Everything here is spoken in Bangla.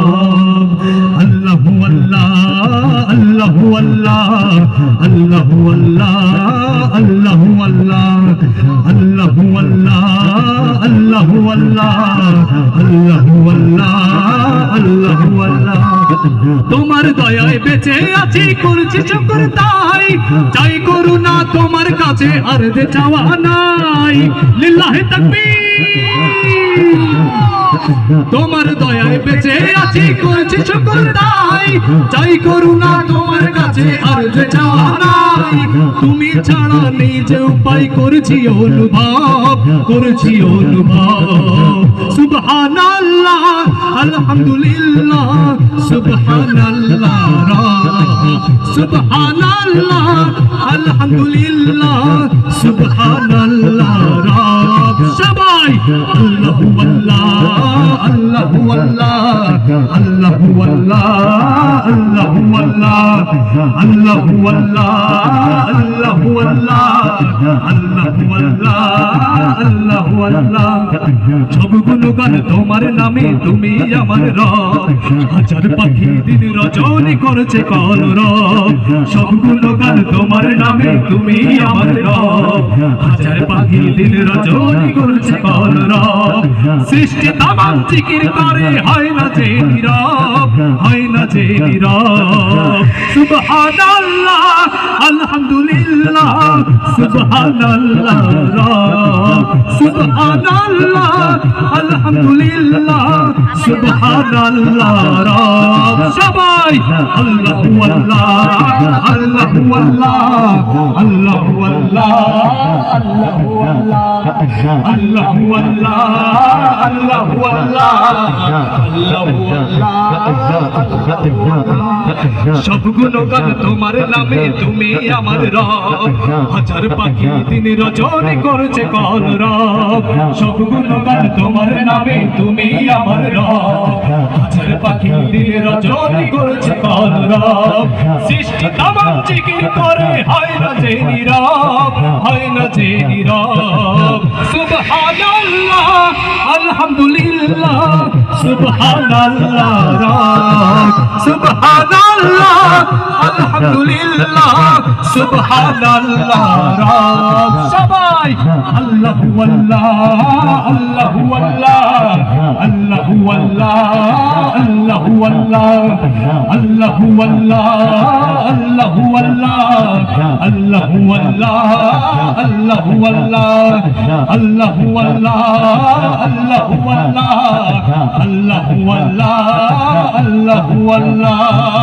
আল্লাহু আল্লাহ আল্লাহু আল্লাহ আল্লাহু আল্লাহ আল্লাহু আল্লাহ আল্লাহু আল্লাহ আল্লাহু আল্লাহ আল্লাহু আল্লাহ আল্লাহু আল্লাহ। তোমার দয়ায় বেঁচে আছি, করছি শুকর তাই, চাই করুণা তোমার কাছে আর যে চাওয়া নাই। লিল্লাহি তাকবীর। তোমার দয়ায় বেঁচে আছি, করছি শুকর তাই, চাই করুণা তোমার কাছে আর যে চাওয়া নাই। তুমি ছাড়া নেই যে উপায়, করছি অনুভব, করছি অনুভব। সুবহানাল্লাহ আলহামদুলিল্লাহ সুবহানাল্লাহ সুবহানাল্লাহ আলহামদুলিল্লাহ সুবহানাল্লাহ। সবাই আল্লাহু আল্লাহ আল্লাহু আল্লাহ আল্লাহু আল্লাহ আল্লাহু আল্লাহ আল্লাহু আল্লাহ আল্লাহু আল্লাহ আল্লাহু আল্লাহ আল্লাহু আল্লাহ। সবগুলো গান তোমার নামে, তুমি আমার রব। হাজার পাখি দিন রজনী করেছে কলরব। সবগুলো গান তোমার নামে, তুমি আমার রব। হাজার পাখি দিন রজনী করেছে কলরব। সৃষ্টি তামাম জিকির করে, হয় না যে নীরব, হয় না যে নীরব। সুবহানাল্লাহ আলহামদুলিল্লাহ সুবহানাল্লাহ সুবহানাল্লাহ আলহামদুলিল্লাহ সুবহানাল্লাহ। সবাই আল্লাহু আল্লাহ আল্লাহু আল্লাহ আল্লাহু আল্লাহ আল্লাহু আল্লাহ আল্লাহু আল্লাহ আল্লাহু আল্লাহ। সবগুলো গান তোমার নামে, তুমি আমার রব। হাজার পাখি দিন রজনী করেছে কলরব। সবগুলো গান তোমার নামে, তুমি আমার রব। হাজার পাখি দিন রজনী করেছে কলরব। সৃষ্টি তামাম জিকির করে, হয় না যে নীরব, হয় না যে নীরব। সুবহানাল্লাহ আলহামদুলিল্লাহ সুবহানাল্লাহ সুবহানাল্লাহ আলহামদুলিল্লাহ সুবহানাল্লাহ। সবাই আল্লাহু আল্লাহ আল্লাহু আল্লাহ আল্লাহু আল্লাহ আল্লাহু আল্লাহ আল্লাহু আল্লাহ আল্লাহু আল্লাহ আল্লাহু আল্লাহ আল্লাহু আল্লাহ আল্লাহু আল্লাহ আল্লাহু আল্লাহ আল্লাহু আল্লাহ আল্লাহু আল্লাহ।